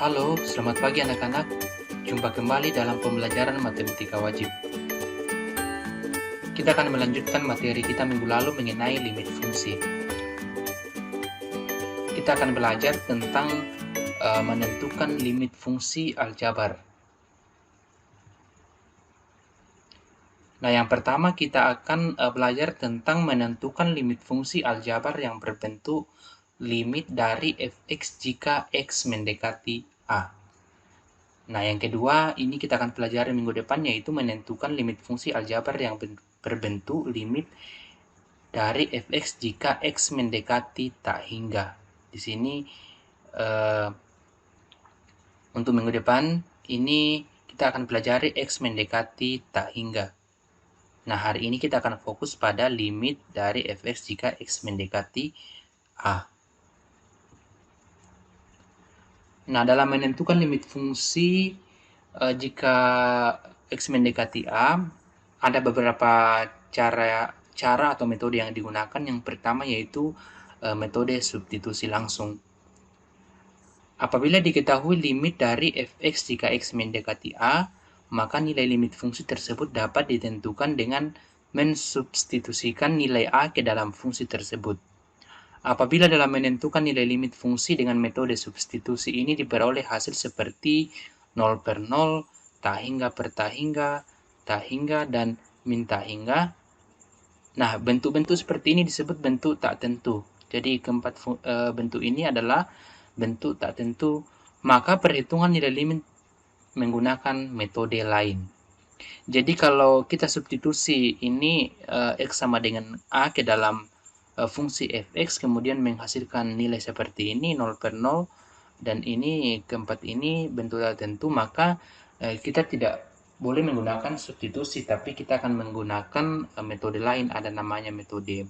Halo, selamat pagi anak-anak. Jumpa kembali dalam pembelajaran matematika wajib. Kita akan melanjutkan materi kita minggu lalu mengenai limit fungsi. Kita akan belajar tentang menentukan limit fungsi aljabar. Nah, yang pertama kita akan belajar tentang menentukan limit fungsi aljabar yang berbentuk limit dari fx jika x mendekati a. Nah, yang kedua, ini kita akan pelajari minggu depan, yaitu menentukan limit fungsi aljabar yang berbentuk limit dari fx jika x mendekati tak hingga. Di sini, untuk minggu depan, ini kita akan pelajari x mendekati tak hingga. Nah, hari ini kita akan fokus pada limit dari fx jika x mendekati a. Nah, dalam menentukan limit fungsi jika x mendekati a, ada beberapa cara atau metode yang digunakan. Yang pertama yaitu metode substitusi langsung. Apabila diketahui limit dari fx jika x mendekati a, maka nilai limit fungsi tersebut dapat ditentukan dengan mensubstitusikan nilai a ke dalam fungsi tersebut. Apabila dalam menentukan nilai limit fungsi dengan metode substitusi ini diperoleh hasil seperti 0 per 0, tak hingga per tak hingga, dan min tak hingga. Nah, bentuk-bentuk seperti ini disebut bentuk tak tentu. Jadi keempat bentuk ini adalah bentuk tak tentu, maka perhitungan nilai limit menggunakan metode lain. Jadi kalau kita substitusi ini x sama dengan a ke dalam fungsi fx, kemudian menghasilkan nilai seperti ini 0 per 0, dan ini keempat ini bentuk tak tentu, maka kita tidak boleh menggunakan substitusi, tapi kita akan menggunakan metode lain. Ada namanya metode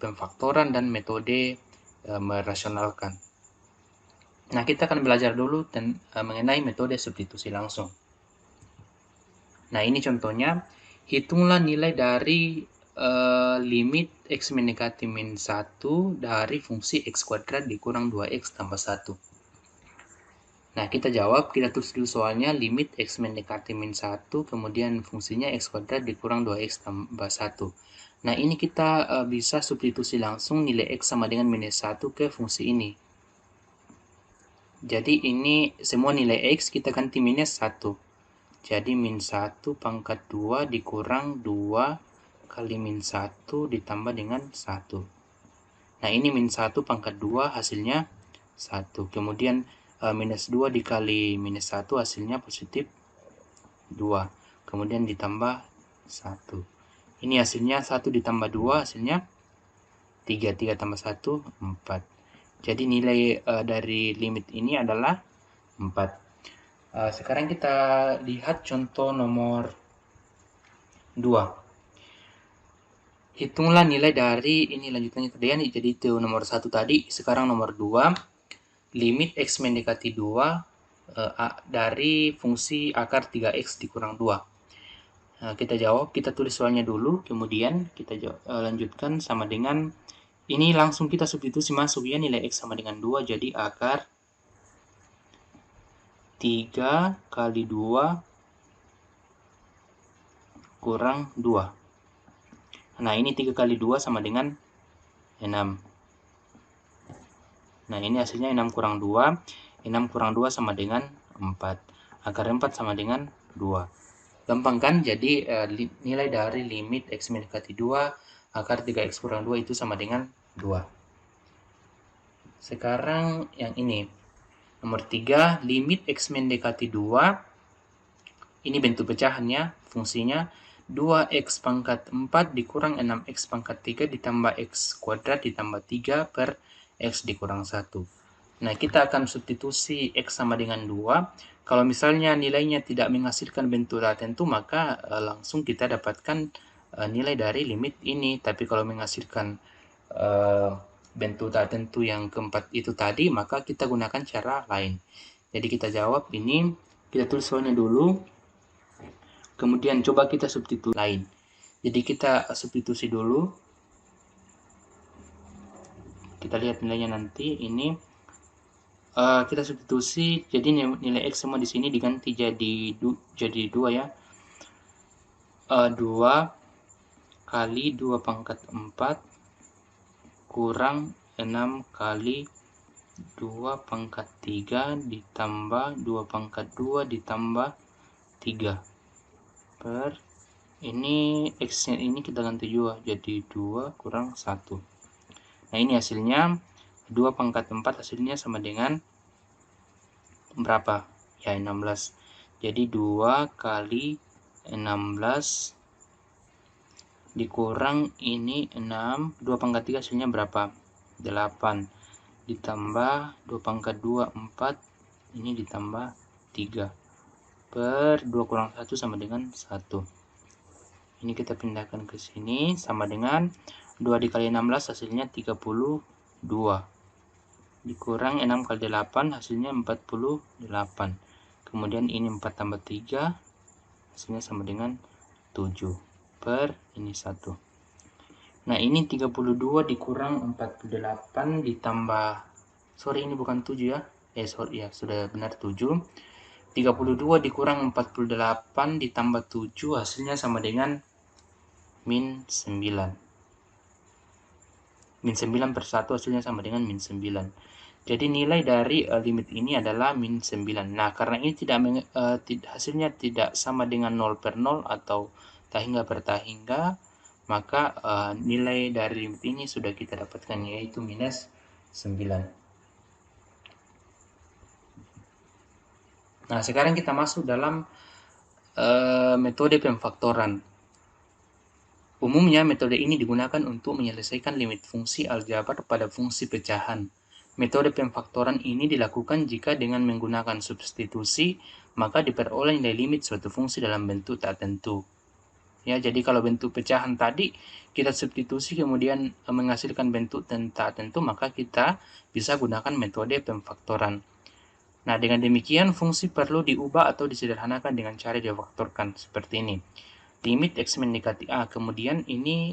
pemfaktoran dan metode merasionalkan. Nah, kita akan belajar dulu mengenai metode substitusi langsung. Nah, ini contohnya. Hitunglah nilai dari limit x mendekati min 1 dari fungsi x kuadrat dikurang 2x tambah 1. Nah, kita jawab, kita tulis dulu soalnya, limit x mendekati min 1, kemudian fungsinya x kuadrat dikurang 2x tambah 1. Nah, ini kita bisa substitusi langsung nilai x sama dengan minus 1 ke fungsi ini. Jadi ini semua nilai x kita ganti minus 1. Jadi min 1 pangkat 2 dikurang 2 kali min 1 ditambah dengan 1. Nah, ini min 1 pangkat 2 hasilnya 1. Kemudian minus 2 dikali minus 1 hasilnya positif 2. Kemudian ditambah 1. Ini hasilnya 1 ditambah 2 hasilnya 3. 3 tambah 1, 4. Jadi nilai dari limit ini adalah 4. Sekarang kita lihat contoh nomor 2. Hitunglah nilai dari, ini lanjutannya tadi ya, jadi itu nomor 1 tadi. Sekarang nomor 2, limit x mendekati 2 dari fungsi akar 3x dikurang 2. Nah, kita jawab, kita tulis soalnya dulu, kemudian kita lanjutkan sama dengan, ini langsung kita substitusi masuk ya, nilai x sama dengan 2, jadi akar 3 kali 2 kurang 2. Nah, ini 3 kali 2 sama dengan 6. Nah, ini hasilnya 6 kurang 2. 6 kurang 2 sama dengan 4. Akar 4 sama dengan 2. Gampang kan? Jadi nilai dari limit x mendekati 2 akar 3x kurang 2 itu sama dengan 2. Sekarang yang ini. Nomor 3, limit x mendekati 2. Ini bentuk pecahannya, fungsinya 2x pangkat 4 dikurang 6x pangkat 3 ditambah x kuadrat ditambah 3 per x dikurang 1. Nah, kita akan substitusi x sama dengan 2. Kalau misalnya nilainya tidak menghasilkan bentuk tak tentu, maka langsung kita dapatkan nilai dari limit ini. Tapi kalau menghasilkan bentuk tak tentu yang keempat itu tadi, maka kita gunakan cara lain. Jadi kita jawab ini, kita tulis soalnya dulu, kemudian coba kita substitusi lain. Jadi kita substitusi dulu, kita lihat nilainya nanti. Ini kita substitusi, jadi nilai X semua di sini diganti jadi 2 ya. 2 kali 2 pangkat 4 kurang 6 kali 2 pangkat 3 ditambah 2 pangkat 2 ditambah 3 per ini X-nya ini kita ganti juga jadi 2 kurang 1. Nah ini hasilnya 2 pangkat 4 hasilnya sama dengan berapa? Ya 16. Jadi 2 kali 16 dikurang ini 6, 2 pangkat 3 hasilnya berapa? 8 ditambah 2 pangkat 2 4, ini ditambah 3 per 2 kurang 1 sama dengan 1. Ini kita pindahkan ke sini sama dengan 2 dikali 16 hasilnya 32 dikurang 6 kali 8 hasilnya 48. Kemudian ini 4 tambah 3 hasilnya sama dengan 7 per ini 1. Nah ini 32 dikurang 48 ditambah, sorry ini bukan 7 ya, sorry ya sudah benar 7. 32 dikurang 48 ditambah 7 hasilnya sama dengan min 9. Min 9 per 1 hasilnya sama dengan min 9. Jadi nilai dari limit ini adalah min 9. Nah, karena ini hasilnya tidak sama dengan 0 per 0 atau tahingga per tahingga, maka nilai dari limit ini sudah kita dapatkan, yaitu minus 9. Nah, sekarang kita masuk dalam metode pemfaktoran. Umumnya, metode ini digunakan untuk menyelesaikan limit fungsi aljabar pada fungsi pecahan. Metode pemfaktoran ini dilakukan jika dengan menggunakan substitusi, maka diperoleh nilai limit suatu fungsi dalam bentuk tak tentu. Ya, jadi kalau bentuk pecahan tadi kita substitusi kemudian menghasilkan bentuk tak tentu, maka kita bisa gunakan metode pemfaktoran. Nah, dengan demikian fungsi perlu diubah atau disederhanakan dengan cara difaktorkan seperti ini. Limit X mendekati A, kemudian ini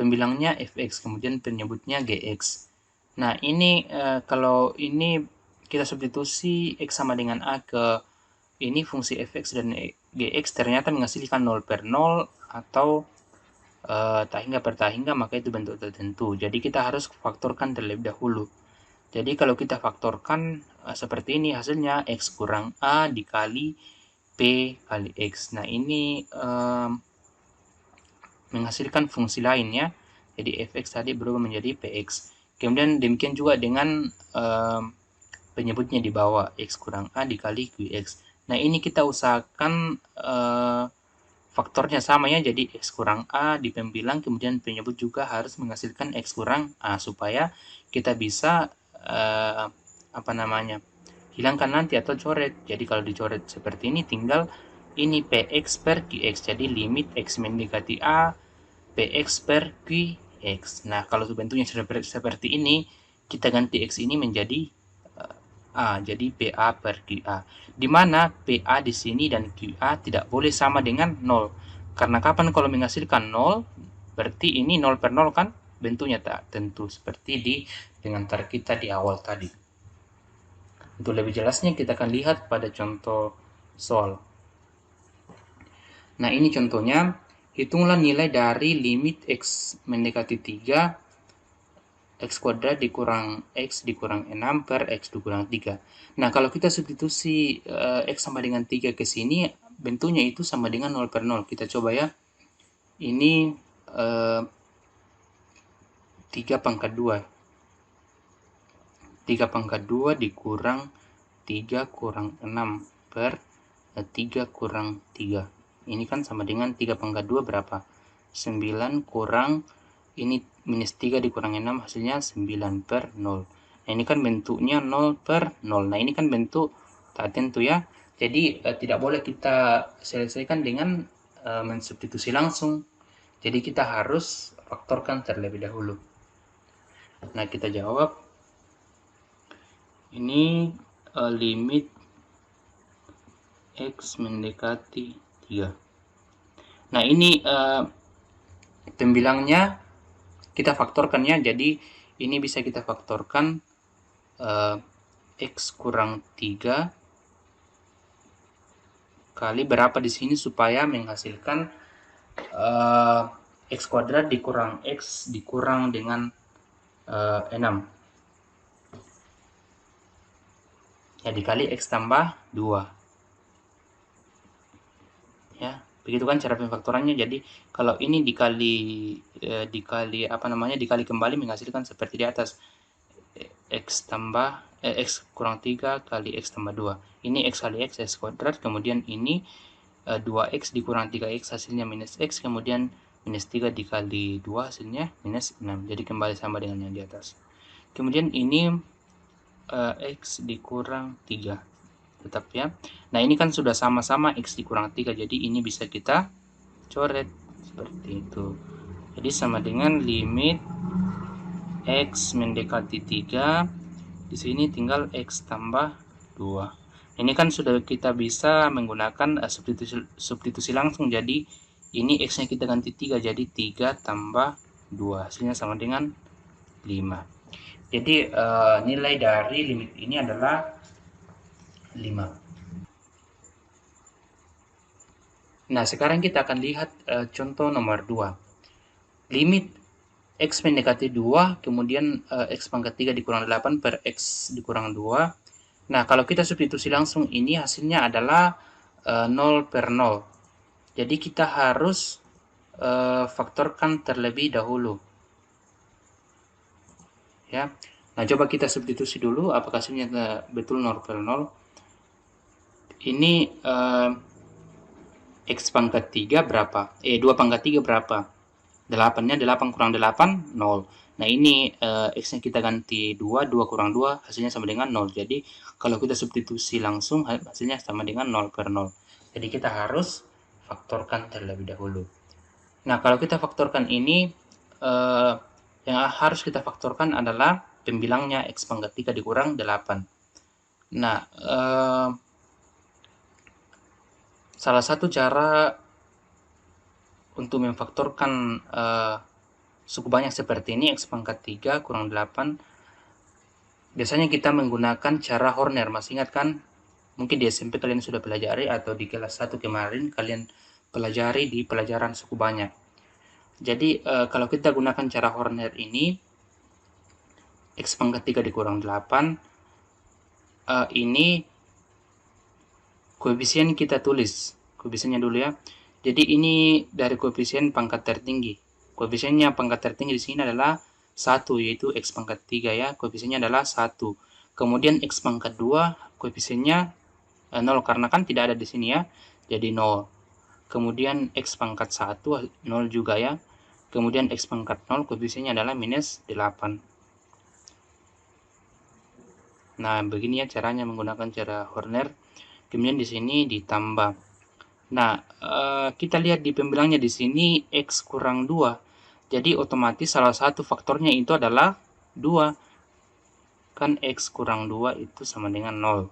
pembilangnya fx, kemudian penyebutnya gx. Nah, ini kalau ini kita substitusi X sama dengan A ke ini fungsi fx dan gx ternyata menghasilkan 0 per 0 atau tahingga per tahingga, maka itu bentuk tertentu. Jadi kita harus faktorkan terlebih dahulu. Jadi kalau kita faktorkan seperti ini hasilnya X kurang A dikali P kali X. Nah ini menghasilkan fungsi lainnya, jadi fx tadi berubah menjadi px. Kemudian demikian juga dengan penyebutnya di bawah, x kurang a dikali qx. Nah ini kita usahakan faktornya sama ya, jadi x kurang a di pembilang, kemudian penyebut juga harus menghasilkan x kurang a, supaya kita bisa hilangkan nanti atau coret. Jadi kalau dicoret seperti ini tinggal ini px per qx, jadi limit x mendekati a px per qx. Nah kalau bentuknya seperti ini, kita ganti x ini menjadi a, jadi pa per qa, di mana pa di sini dan qa tidak boleh sama dengan 0, karena kapan kalau menghasilkan 0 berarti ini 0 per 0 kan bentuknya tak tentu, seperti dengan tar kita di awal tadi. Untuk lebih jelasnya kita akan lihat pada contoh soal. Nah ini contohnya, hitunglah nilai dari limit x mendekati 3 x kuadrat dikurang x dikurang 6 per x dikurang 3. Nah kalau kita substitusi x sama dengan 3 ke sini, bentuknya itu sama dengan 0 per 0. Kita coba ya, ini 3 pangkat 2. 3 pangkat 2 dikurang 3 kurang 6 per 3 kurang 3. Ini kan sama dengan 3 pangkat 2 berapa? 9 kurang, ini minus 3 dikurang 6 hasilnya 9 per 0. Nah ini kan bentuknya 0 per 0. Nah ini kan bentuk tak tentu ya. Jadi tidak boleh kita selesaikan dengan mensubstitusi langsung. Jadi kita harus faktorkan terlebih dahulu. Nah kita jawab. Ini limit x mendekati 3. Nah ini pembilangnya kita faktorkan ya, jadi ini bisa kita faktorkan X kurang 3 kali berapa di sini supaya menghasilkan X kuadrat dikurang X dikurang dengan 6. Ya, dikali X tambah 2. Ya, begitu kan cara pemfaktorannya. Jadi kalau ini dikali dikali kembali menghasilkan seperti di atas. X kurang 3 kali X tambah 2. Ini X kali X kuadrat, kemudian ini 2X dikurang 3X hasilnya minus X, kemudian minus 3 dikali 2 hasilnya minus 6. Jadi kembali sama dengan yang di atas. Kemudian ini X dikurang 3. Tetap ya. Nah, ini kan sudah sama-sama X dikurang 3, jadi ini bisa kita coret seperti itu. Jadi sama dengan limit X mendekati 3, di sini tinggal X tambah 2. Ini kan sudah kita bisa menggunakan substitusi langsung, jadi ini X-nya kita ganti 3, jadi 3 tambah 2, hasilnya sama dengan 5. Jadi nilai dari limit ini adalah 5. Nah, sekarang kita akan lihat contoh nomor 2. Limit X mendekati 2, kemudian X pangkat 3 dikurang 8 per X dikurang 2. Nah, kalau kita substitusi langsung ini hasilnya adalah 0 per 0. Jadi kita harus faktorkan terlebih dahulu. Ya. Nah, coba kita substitusi dulu apakah hasilnya betul 0 per 0. Ini X pangkat 3 berapa? 2 pangkat 3 berapa? 8-nya 8 kurang 8, 0. Nah, ini X-nya kita ganti 2, 2 kurang 2, hasilnya sama dengan 0. Jadi, kalau kita substitusi langsung, hasilnya sama dengan 0 per 0. Jadi, kita harus faktorkan terlebih dahulu. Nah, kalau kita faktorkan ini, yang harus kita faktorkan adalah pembilangnya X pangkat 3 dikurang 8. Nah, salah satu cara untuk memfaktorkan suku banyak seperti ini, X pangkat 3 kurang 8, biasanya kita menggunakan cara Horner. Masih ingat kan? Mungkin di SMP kalian sudah pelajari, atau di kelas 1 kemarin kalian pelajari di pelajaran suku banyak. Jadi kalau kita gunakan cara Horner ini, X pangkat 3 dikurang 8, ini koefisien kita tulis. Koefisiennya dulu ya. Jadi ini dari koefisien pangkat tertinggi. Koefisiennya pangkat tertinggi di sini adalah 1, yaitu X pangkat 3 ya. Koefisiennya adalah 1. Kemudian X pangkat 2, koefisiennya 0 karena kan tidak ada di sini ya. Jadi 0. Kemudian X pangkat 1, 0 juga ya. Kemudian X pangkat 0, koefisiennya adalah minus 8. Nah, begini ya caranya menggunakan cara Horner. Kemudian di sini ditambah. Nah, kita lihat di pembilangnya di sini X kurang 2. Jadi otomatis salah satu faktornya itu adalah 2. Kan X kurang 2 itu sama dengan 0.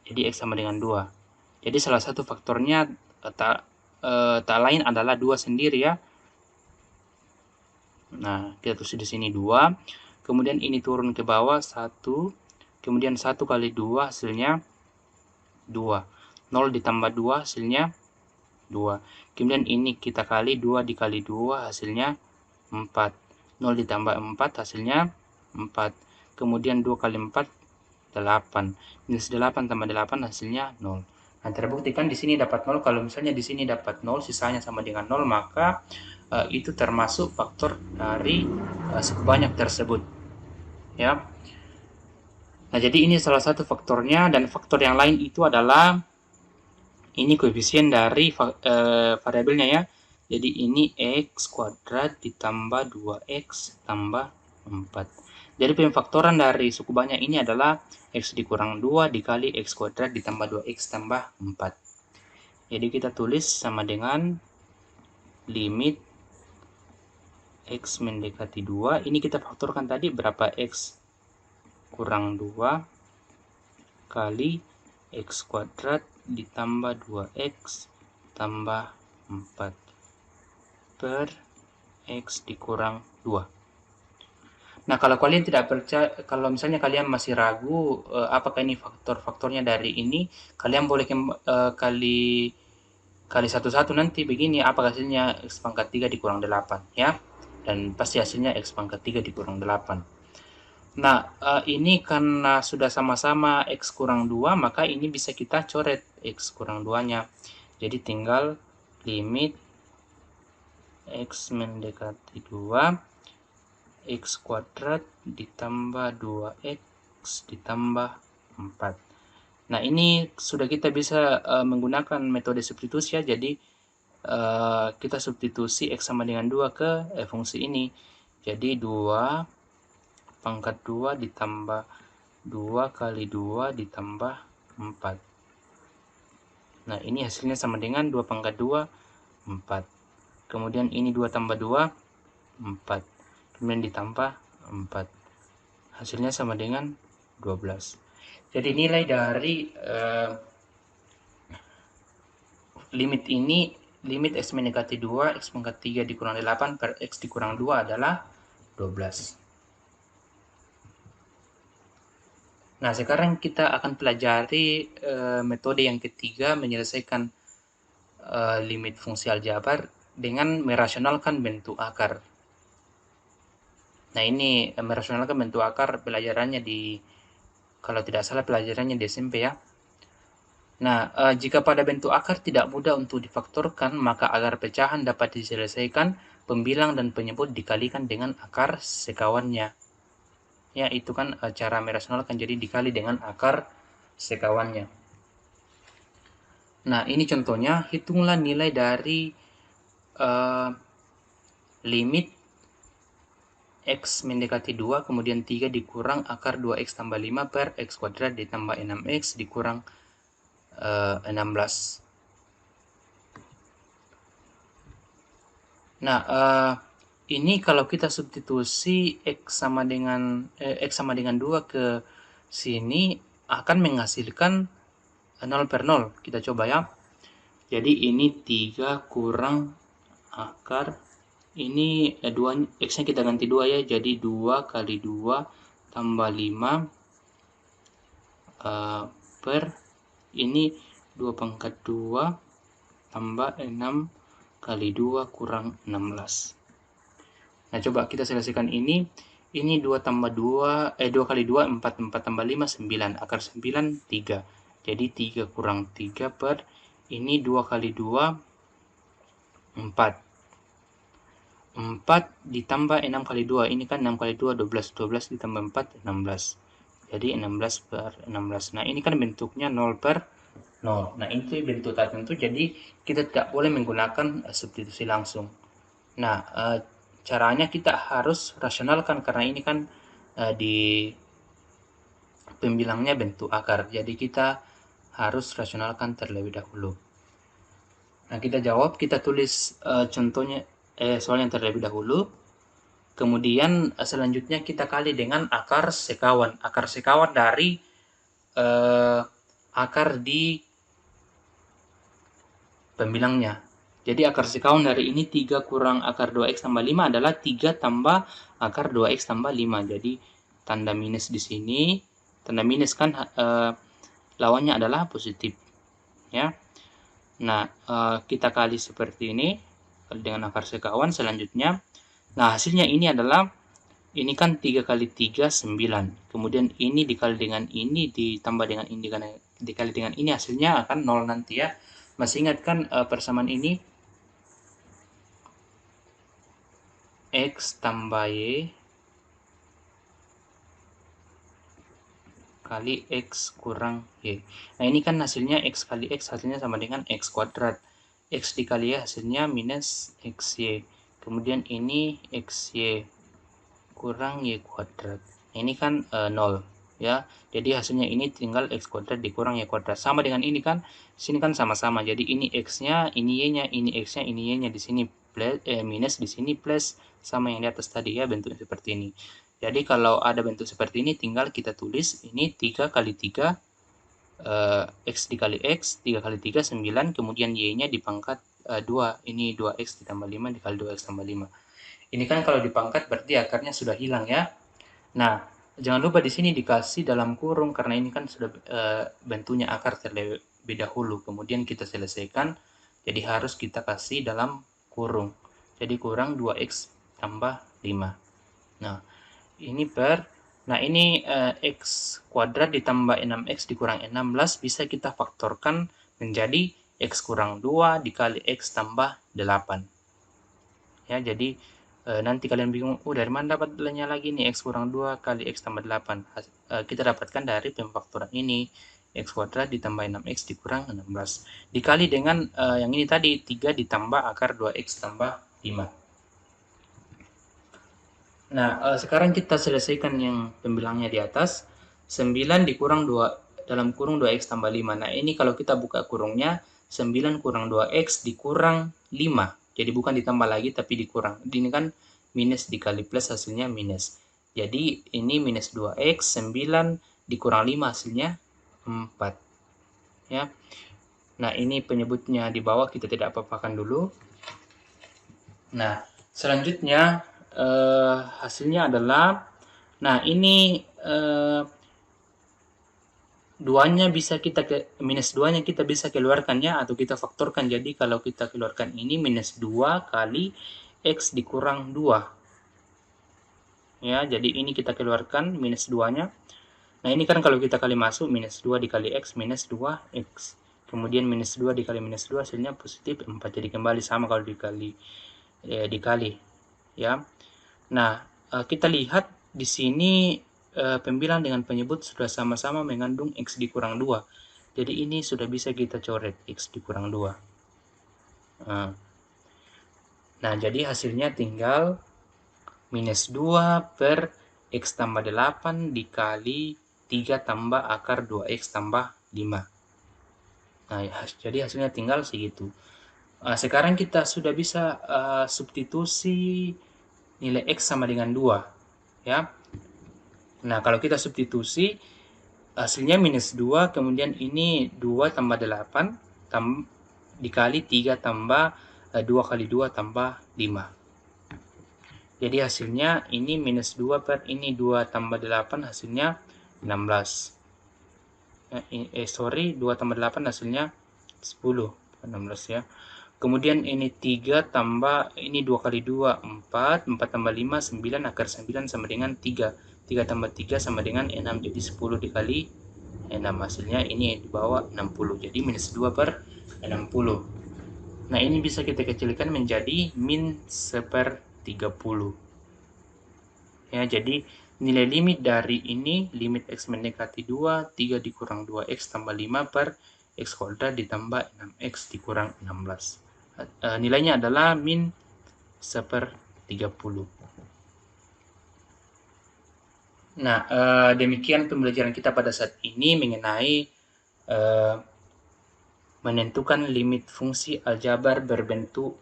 Jadi X sama dengan 2. Jadi salah satu faktornya tak lain adalah 2 sendiri ya. Nah, kita tulis di sini 2. Kemudian ini turun ke bawah 1. Kemudian 1 kali 2 hasilnya 2. 0 ditambah 2 hasilnya 2. Kemudian ini kita kali 2 dikali 2 hasilnya 4. 0 ditambah 4 hasilnya 4. Kemudian 2 kali 4 8. Minus 8 tambah 8 hasilnya 0. Nah, terbukti kan di sini dapat 0. Kalau misalnya di sini dapat 0, sisanya sama dengan 0, maka itu termasuk faktor dari suku banyak tersebut. Ya. Nah, jadi ini salah satu faktornya, dan faktor yang lain itu adalah ini koefisien dari variabelnya ya. Jadi ini X kuadrat ditambah 2X tambah 4. Jadi pemfaktoran dari suku banyak ini adalah X dikurang 2 dikali X kuadrat ditambah 2X tambah 4. Jadi kita tulis sama dengan limit X mendekati 2. Ini kita faktorkan tadi berapa? X kurang 2 kali X kuadrat ditambah 2X tambah 4 per X dikurang 2. Nah, kalau kalian tidak percaya, kalau misalnya kalian masih ragu apakah ini faktor-faktornya dari ini, kalian boleh kali kali satu-satu nanti begini apa hasilnya X pangkat 3 dikurang 8 ya. Dan pasti hasilnya X pangkat 3 dikurang 8. Nah, ini karena sudah sama-sama X kurang 2, maka ini bisa kita coret X kurang 2-nya. Jadi tinggal limit X mendekati 2, X kuadrat ditambah 2X ditambah 4. Nah, ini sudah kita bisa menggunakan metode substitusi ya. Jadi, kita substitusi X sama dengan 2 ke fungsi ini. Jadi, 2 pangkat 2 ditambah 2 kali 2 ditambah 4. Nah, ini hasilnya sama dengan 2 pangkat 2, 4. Kemudian ini 2 tambah 2, 4. Kemudian ditambah 4. Hasilnya sama dengan 12. Jadi nilai dari limit ini, limit X mendekati 2, X pangkat 3 dikurang 8 per X dikurang 2 adalah 12. Nah, sekarang kita akan pelajari metode yang ketiga menyelesaikan limit fungsi aljabar dengan merasionalkan bentuk akar. Nah, ini merasionalkan bentuk akar pelajarannya kalau tidak salah pelajarannya di SMP ya. Nah, jika pada bentuk akar tidak mudah untuk difaktorkan, maka agar pecahan dapat diselesaikan, pembilang dan penyebut dikalikan dengan akar sekawannya. Ya, itu kan cara merasionalkan, jadi dikali dengan akar sekawannya. Nah, ini contohnya, hitunglah nilai dari limit X mendekati 2, kemudian 3 dikurang akar 2X tambah 5 per X kuadrat ditambah 6X dikurang 16. Nah, ini kalau kita substitusi X sama dengan 2 ke sini akan menghasilkan 0 per 0. Kita coba ya. Jadi ini 3 kurang akar, ini 2, X-nya kita ganti 2 ya, jadi 2 kali 2 tambah 5 per ini 2 pangkat 2 tambah 6 kali 2 kurang 16. Nah, coba kita selesaikan ini. Ini 2 tambah 2, 2 kali 2, 4, 4 tambah 5, 9. Akar 9, 3. Jadi 3 kurang 3 per, ini 2 kali 2, 4. 4 ditambah 6 kali 2. Ini kan 6 kali 2, 12. 12 ditambah 4, 16. Jadi 16 per 16. Nah, ini kan bentuknya 0 per 0. Nah, itu bentuk tertentu, jadi kita tidak boleh menggunakan substitusi langsung. Nah, caranya kita harus rasionalkan karena ini kan di pembilangnya bentuk akar. Jadi kita harus rasionalkan terlebih dahulu. Nah, kita jawab, kita tulis contohnya soalnya terlebih dahulu. Kemudian selanjutnya kita kali dengan akar sekawan. Akar sekawan dari akar di pembilangnya. Jadi akar sekawan dari ini 3 kurang akar 2X tambah 5 adalah 3 tambah akar 2X tambah 5. Jadi tanda minus di sini, tanda minus kan lawannya adalah positif. Ya. Nah, kita kali seperti ini dengan akar sekawan selanjutnya. Nah, hasilnya ini adalah, ini kan 3 kali 3, 9. Kemudian ini dikali dengan ini, ditambah dengan ini, dikali dengan ini, hasilnya akan 0 nanti ya. Masih ingat kan persamaan ini? X tambah Y kali X kurang Y. Nah, ini kan hasilnya X kali X, hasilnya sama dengan X kuadrat. X dikali Y hasilnya minus XY. Kemudian ini XY kurang Y kuadrat. Nah, ini kan 0 ya. Jadi hasilnya ini tinggal X kuadrat dikurang Y kuadrat. Sama dengan ini kan, sini kan sama-sama. Jadi ini X-nya, ini Y-nya, ini X-nya, ini Y-nya, di sini plus, minus, di sini plus, sama yang di atas tadi ya, bentuknya seperti ini. Jadi kalau ada bentuk seperti ini tinggal kita tulis ini 3 kali 3 X dikali X, 3 kali 3 9, kemudian Y-nya dipangkat 2. Ini 2X ditambah 5 dikali 2X tambah 5. Ini kan kalau dipangkat berarti akarnya sudah hilang ya. Nah, jangan lupa di sini dikasih dalam kurung karena ini kan sudah bentuknya akar terlebih dahulu. Kemudian kita selesaikan, jadi harus kita kasih dalam kurung. Jadi kurang 2x tambah 5. Nah, ini x kuadrat ditambah 6x dikurang 16 bisa kita faktorkan menjadi x kurang 2 dikali x tambah 8. Ya, jadi nanti kalian bingung, dari mana dapat nilainya lagi nih, x kurang 2 kali x tambah 8. Kita dapatkan dari pemfaktoran ini, x kuadrat ditambah 6x dikurang 16. Dikali dengan yang ini tadi, 3 ditambah akar 2x tambah 5. Nah, sekarang kita selesaikan yang pembilangnya di atas. 9 dikurang 2, dalam kurung 2x tambah 5. Nah, ini kalau kita buka kurungnya, 9 kurang 2x dikurang 5. Jadi bukan ditambah lagi, tapi dikurang. Ini kan minus dikali plus, hasilnya minus. Jadi ini minus 2x, 9 dikurang 5, hasilnya 4. Ya. Nah, ini penyebutnya di bawah, kita tidak apa-apakan dulu. Nah, selanjutnya hasilnya adalah, nah ini minus 2-nya kita bisa keluarkannya atau kita faktorkan. Jadi kalau kita keluarkan ini minus 2 kali x dikurang 2. Ya, jadi ini kita keluarkan minus 2-nya. Nah, ini kan kalau kita kali masuk minus 2 dikali x minus 2x. Kemudian minus 2 dikali minus 2 hasilnya positif 4. Jadi kembali sama kalau dikali. Ya. Nah, kita lihat di sini pembilang dengan penyebut sudah sama-sama mengandung x dikurang 2. Jadi ini sudah bisa kita coret x dikurang 2. Nah, jadi hasilnya tinggal minus 2 per x tambah 8 dikali 3 tambah akar 2x tambah 5. Nah, jadi hasilnya tinggal segitu. Sekarang kita sudah bisa substitusi nilai x sama dengan 2. Ya. Nah, kalau kita substitusi, hasilnya minus 2, kemudian ini 2 tambah 8, dikali 3 tambah 2 kali 2 tambah 5. Jadi hasilnya ini minus 2 per ini 2 tambah 8 hasilnya 16. 2 tambah 8 hasilnya 10, 16 ya. Kemudian ini 3 tambah, ini 2 kali 2, 4, 4 tambah 5, 9, akar 9 sama dengan 3. 3 tambah 3 sama dengan 6, jadi 10 dikali 6, hasilnya ini di bawah 60, jadi minus 2 per 60. Nah, ini bisa kita kecilkan menjadi min 1/30. Ya, jadi nilai limit dari ini, limit x mendekati 2, 3 dikurang 2x tambah 5 per x kuadrat ditambah 6x dikurang 16. Nilainya adalah min 1/30. Nah, demikian pembelajaran kita pada saat ini mengenai menentukan limit fungsi aljabar berbentuk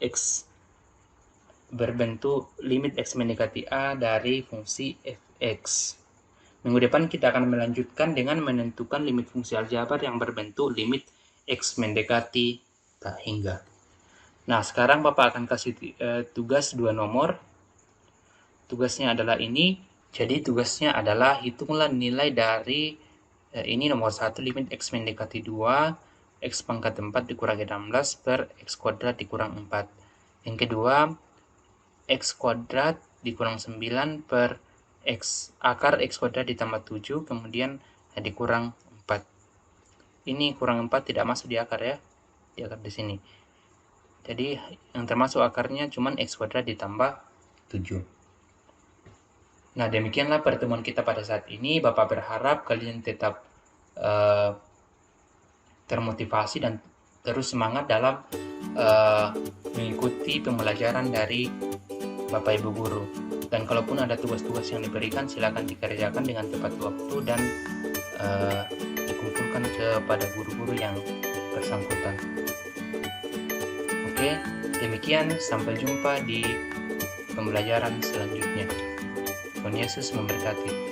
limit x mendekati a dari fungsi fx. Minggu depan kita akan melanjutkan dengan menentukan limit fungsi aljabar yang berbentuk limit x mendekati tak hingga. Nah, sekarang Bapak akan kasih tugas 2 nomor. Tugasnya adalah ini. Jadi tugasnya adalah hitunglah nilai dari ini nomor 1, limit x mendekati 2, x pangkat 4 dikurangi 16 per x kuadrat dikurang 4. Yang kedua, x kuadrat dikurang 9 per akar x kuadrat ditambah 7, kemudian dikurang 4. Ini kurang 4 tidak masuk di akar ya, di akar di sini. Jadi yang termasuk akarnya cuma x kuadrat ditambah 7. Nah, demikianlah pertemuan kita pada saat ini. Bapak berharap kalian tetap termotivasi dan terus semangat dalam mengikuti pembelajaran dari Bapak Ibu Guru. Dan kalaupun ada tugas-tugas yang diberikan, silakan dikerjakan dengan tepat waktu dan dikumpulkan kepada guru-guru yang bersangkutan. Oke, demikian. Sampai jumpa di pembelajaran selanjutnya. Tuhan Yesus memberkati.